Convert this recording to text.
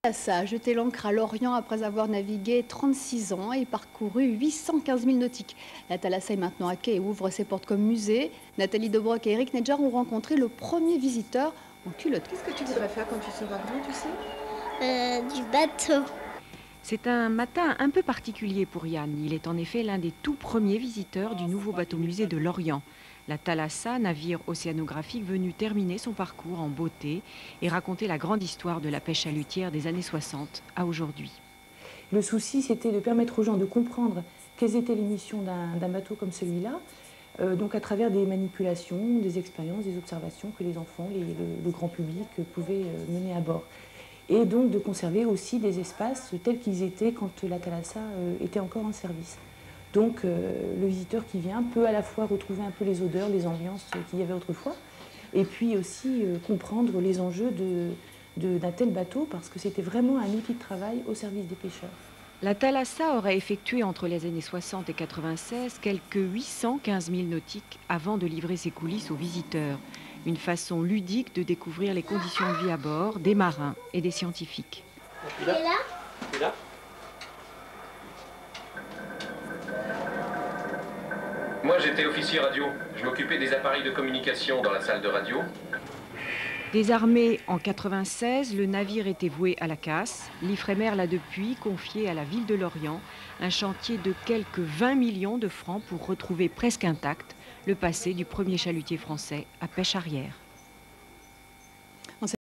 Thalassa a jeté l'ancre à Lorient après avoir navigué 36 ans et parcouru 815 000 nautiques. La Thalassa est maintenant à quai et ouvre ses portes comme musée. Nathalie Debroc et Eric Nedjar ont rencontré le premier visiteur en culotte. Qu'est-ce que tu voudrais faire quand tu seras grand, tu sais? Du bateau. C'est un matin un peu particulier pour Yann. Il est en effet l'un des tout premiers visiteurs du nouveau bateau-musée de Lorient. La Thalassa, navire océanographique venu terminer son parcours en beauté et raconter la grande histoire de la pêche chalutière des années 60 à aujourd'hui. Le souci, c'était de permettre aux gens de comprendre quelles étaient les missions d'un bateau comme celui-là, donc à travers des manipulations, des expériences, des observations que les enfants, le grand public pouvaient mener à bord. Et donc de conserver aussi des espaces tels qu'ils étaient quand la Thalassa était encore en service. Donc le visiteur qui vient peut à la fois retrouver un peu les odeurs, les ambiances qu'il y avait autrefois, et puis aussi comprendre les enjeux d'un tel bateau, parce que c'était vraiment un outil de travail au service des pêcheurs. La Thalassa aurait effectué entre les années 60 et 96 quelques 815 000 nautiques avant de livrer ses coulisses aux visiteurs. Une façon ludique de découvrir les conditions de vie à bord des marins et des scientifiques. Tu es là? Tu es là? Moi, j'étais officier radio. Je m'occupais des appareils de communication dans la salle de radio. Désarmé en 96, le navire était voué à la casse. L'Ifremer l'a depuis confié à la ville de Lorient, un chantier de quelques 20 millions de francs pour retrouver presque intact le passé du premier chalutier français à pêche arrière.